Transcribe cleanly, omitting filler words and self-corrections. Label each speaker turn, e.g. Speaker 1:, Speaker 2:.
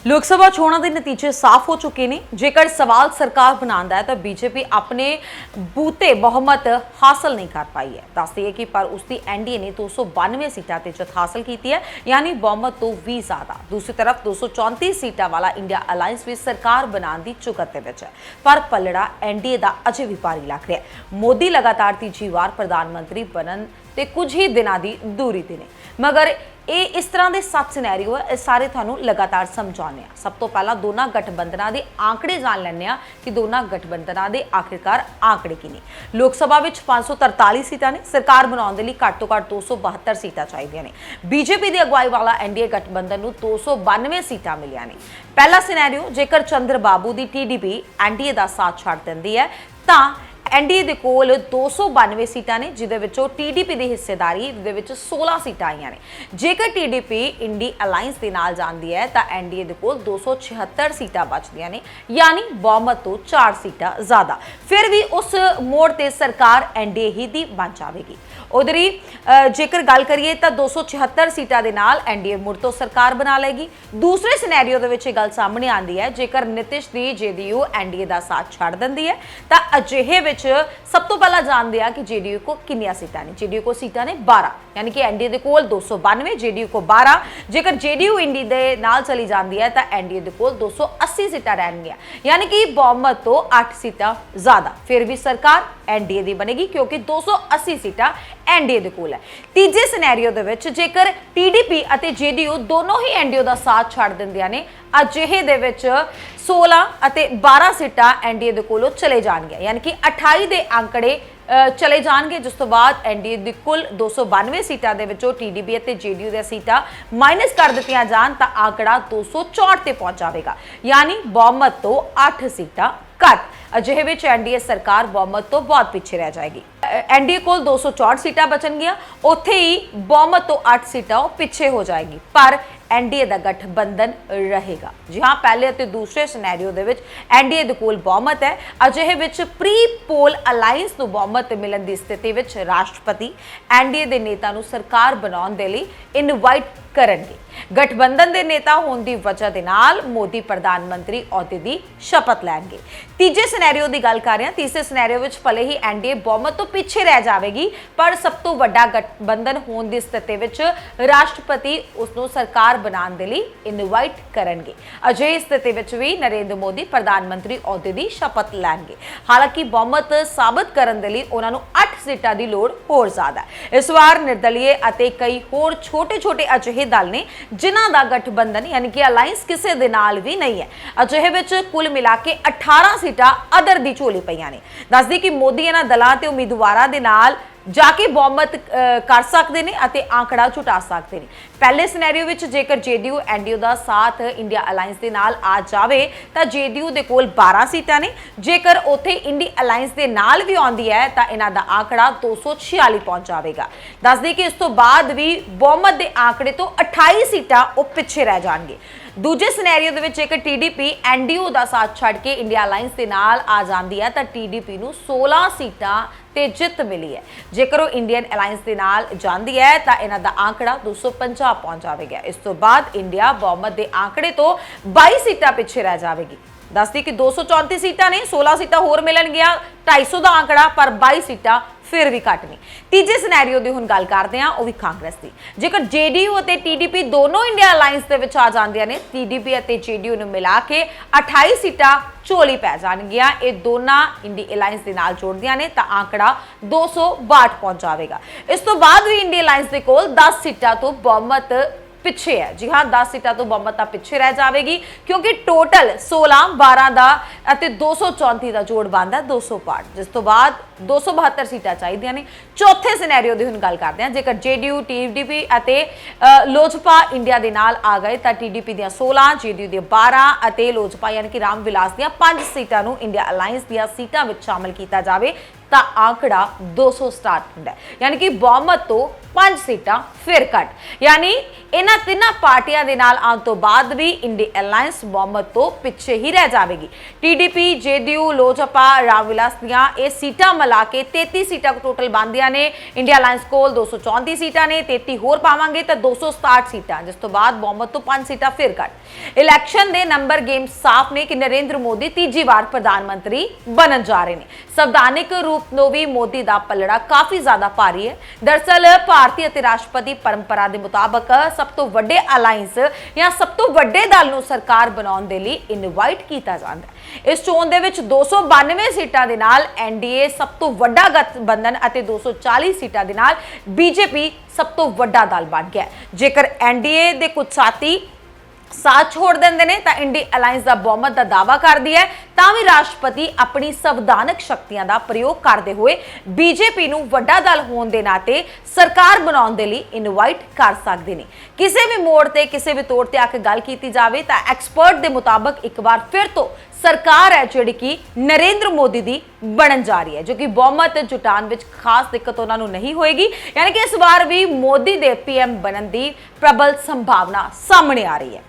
Speaker 1: लोक सभा चोणों के नतीजे साफ हो चुके हैं। जेकर सवाल सरकार बनाता है तो बीजेपी अपने बूते बहुमत हासिल नहीं कर पाई है। दस दिए कि पर उसकी एनडीए ने 292 सीटां ते जित हासिल की है, यानी बहुमत तो भी ज्यादा। दूसरी तरफ 234 सीटां वाला इंडिया अलायंस भी सरकार बनाने की चुकत है, पर पलड़ा एनडीए का अजे भी भारी लग रहा है। मोदी लगातार तीजी बार प्रधानमंत्री बनन ते कुछ ही दिनों की दूरी ते ने, मगर ये इस तरह के 7 सिनेरियो है, इस सारे थानू लगातार समझाने। सब तो पहला दोनों गठबंधनों के आंकड़े जान लैने कि दोनों गठबंधनों के आखिरकार आंकड़े की ने। लोक सभा में 543 सीटां ने, सरकार बनाने लिए घट तो घट 272 सीटां चाहिए ने। बीजेपी की अगवाई वाला एनडीए गठबंधन नू 292 सीटां मिलियां ने। पहला सिनेरियो जेकर चंद्रबाबू की टीडीपी एनडीए का साथ छड्ड दिंदी है तां एनडीए दे कोल 292 सीटां ने, जिहदे विचों टीडीपी की हिस्सेदारी दे विच 16 सीटां आईयां ने। जेकर टीडीपी इंडी अलायंस दे नाल जांदी है तां एनडीए दे कोल 276 सीटां बचदियां ने, यानी बहुमत तो 4 सीटां ज़्यादा। फिर भी उस मोड़ ते सरकार एनडीए ही दी बन जाएगी। उधर ही जेकर गल करिए तो 276 सीटां दे नाल एनडीए मुड़ तो सरकार बना लेगी। दूसरे सिनेरियो दे विच गल सामने आती है, जेकर नीतीश दी जेडीयू एनडीए का साथ छड्ड दिंदी है तां अजिहे विच सब तो पहला जानते हैं कि जेडीयू को कितनी सीटां ने। जेडीयू को सीटां ने 12, यानी कि एनडीए दे कोल 292, जेडीयू को 12। जेकर जेडीयू इंडी दे नाल चली जाती है तो एनडीए दे कोल 280 सीटां रहणगियां, यानी कि बहुमत तो 8 सीटां ज़्यादा। फिर भी सरकार एनडीए दी बनेगी क्योंकि 280 सीटां एनडीए दे कोल है। तीजे सिनेरियो दे विच जेकर टीडीपी अते जेडीयू दोनों ही एनडीए दा साथ छड्ड दिंदियां ने, अजिहे दे विच 16 अते 12 सीटां एनडीए दे कोलों चले जाणगियां, यानी कि 28 दे आंकड़े चले जाएंगे। जिस तो बाद एनडीए की कुल 292 सीटां दे विचों टीडीपी अते जेडीयू दी सीटां माइनस कर दित्तियां जान तां आंकड़ा 264 ते पहुंच जाएगा, यानी बहुमत तो 8 सीटां घट। अजिहे विच एनडीए सरकार बहुमत तो बहुत पीछे रह जाएगी। एनडीए कोल 264 सीटां बचनगियां, उत्थे ही बहुमत तो 8 सीटां पिछे हो जाएगी, पर एनडीए का गठबंधन रहेगा। जी हाँ, पहले और दूसरे सिनेरियो दे विच एनडीए दे कोल बहुमत है। अजिहे विच प्री पोल अलायंस नूं बहुमत मिलण दी स्थिति विच राष्ट्रपति एनडीए दे नेता नूं सरकार बनाउण दे लई इनवाइट करनगे। गठबंधन के नेता होने की वजह के नाल मोदी प्रधानमंत्री अहुदे की शपथ लैणगे। तीजे सिनेरियो की गल कर रहे हैं। तीसरे सिनेरियो में भले ही एनडीए बहुमत तो पीछे रह जाएगी, पर सब तो वड्डा गठबंधन होने की स्थिति में राष्ट्रपति उसनों सरकार बनाने के लिए इनवाइट करनगे। अजिही स्थिति में भी नरेंद्र मोदी प्रधानमंत्री अहुदे की शपथ लैणगे। हालांकि बहुमत साबित करने के लिए उन्होंने 8 सीटां की लोड़ होर ज्यादा है। इस बार निर्दलीय अते कई होर छोटे छोटे अजिहे दल ने जिन्हां दा गठबंधन यानी कि अलायंस किसी दे नाल भी नहीं है। अजिहे विच कुल मिला के 18 सीटां अदर दी झोली पईयां ने। दस दी कि मोदी इन्हां दलां ते उम्मीदवारां दे नाल जाके बहुमत कर सकते हैं अते आंकड़ा झुटा सकते हैं। पहले सिनेरियो विच जेकर जेडीयू एनडीयू का साथ इंडिया अलायंस के नाल आ जाए तो जेडीयू के कोल 12 सीटां ने। जेकर उत्थे इंडी अलायंस के नाल भी आउंदी है तो इन्हां दा आंकड़ा 246 पहुंच जाएगा। दस दी कि इस तो बाद भी बहुमत के आंकड़े तो 28 सीटां वो पिछे रह जाएंगे। दूजे सिनेरियो दे विच जेकर टीडीपी एनडीयू का साथ छड्ड के इंडिया अलायंस के नाल आ जाती है तो टीडीपी नूं 16 सीटां ते जित मिली है। जेकर वो इंडियन अलायंस के नाल जाती है तो इन्हां दा आंकड़ा 250 पहुंच जाएगा। इस तो बाद इंडिया बहुमत के आंकड़े तो 22 सीटां पिछे रह जाएगी। दस दी कि 234 सीटां ने, 16 सीटां होर मिलणगियां, 250 का आंकड़ा, पर 22 सीटां फिर भी घट नहीं। तीजे सिनेरियो की हुण गल करते हैं, वो भी कांग्रेस की। जेकर जेडीयू और टीडीपी दोनों इंडिया अलायंस के विच आ जांदियां ने, टीडीपी और जेडीयू नूं मिला के 28 सीटां झोली पै जाणगियां। ये दोनों इंडी अलायंस के नाल जोड़दियां ने तो आंकड़ा 262 पहुंच जाएगा। इस तो बाद भी इंडी अलायंस के कोल 10 सीटां तो बहुमत पिछे है। जी हाँ, 10 सीटां तो बहुमत पिछे रह जाएगी क्योंकि टोटल 16, 12 का 234 का जोड़ बनता 262, जिस तो बाद 272 सीटां चाहिए ने। चौथे सिनेरियो की हुण गल करते हैं। जेकर जेडीयू टीडीपी अते लोजपा इंडिया के नाल आ गए तो टीडीपी दी 16, जेडीयू दी 12 अते लोजपा यानी कि राम विलास दी 5 सीटां नूं इंडिया अलायंस दी सीटां विच शामिल किया जाए तो आंकड़ा 267 हुंदा है, यानी कि बहुमत तो 5 सीटां फिर घट। यानी इन्हां तिन्हां पार्टियां दे नाल आउण तो बाद भी इंडी अलायंस बहुमत तो पिछे ही रह जाएगी। टीडीपी जेडीयू लोजपा रामविलास दियां ये सीटां मिला के 33 सीटां टोटल बनदियां ने। इंडिया अलायंस कोल 234 सीटां ने, 33 होर पावांगे तो 267 सीटां, जिस तो बाद बहुमत तो 5 सीटां फिर घट। इलैक्शन दे नंबर गेम साफ ने कि नरेंद्र मोदी तीजी बार प्रधानमंत्री बनन जा रहे हैं। संवैधानिक रूप ਤੋਂ भी मोदी ਦਾ ਪਲੜਾ काफी ज्यादा भारी है। दरअसल भारतीय ਅਤੇ राष्ट्रपति परंपरा के मुताबिक सब तो ਵੱਡੇ ਅਲਾਈਅੰਸ ਜਾਂ ਸਭ ਤੋਂ ਵੱਡੇ ਦਲ ਨੂੰ ਸਰਕਾਰ ਬਣਾਉਣ ਦੇ ਲਈ ਇਨਵਾਈਟ ਕੀਤਾ ਜਾਂਦਾ ਹੈ। ਇਸ ਚੋਣ ਦੇ ਵਿੱਚ 292 ਸੀਟਾਂ ਦੇ ਨਾਲ ਐਨਡੀਏ ਸਭ ਤੋਂ ਵੱਡਾ ਗਠਬੰਧਨ ਅਤੇ 240 ਸੀਟਾਂ ਦੇ ਨਾਲ ਬੀਜੇਪੀ ਸਭ ਤੋਂ ਵੱਡਾ ਦਲ ਬਣ ਗਿਆ। ਜੇਕਰ ਐਨਡੀਏ ਦੇ ਕੁਝ ਸਾਥੀ साथ छोड़ देंगे ने तो इंडी अलायंस का बहुमत का दावा करती है, तो भी राष्ट्रपति अपनी संवैधानिक शक्तियों का प्रयोग करते हुए बीजेपी नूं वड्डा दल होने के नाते सरकार बनाने के लिए इनवाइट कर सकते हैं। किसी भी मोड़ से किसी भी तौर पर आके गल की जाए तो एक्सपर्ट के मुताबिक एक बार फिर तो सरकार है जिहड़ी कि नरेंद्र मोदी की बनन जा रही है, जो कि बहुमत जुटान में खास दिक्कत उन्होंने नहीं होएगी। यानी कि इस बार भी मोदी के पीएम बनने की प्रबल संभावना सामने आ रही है।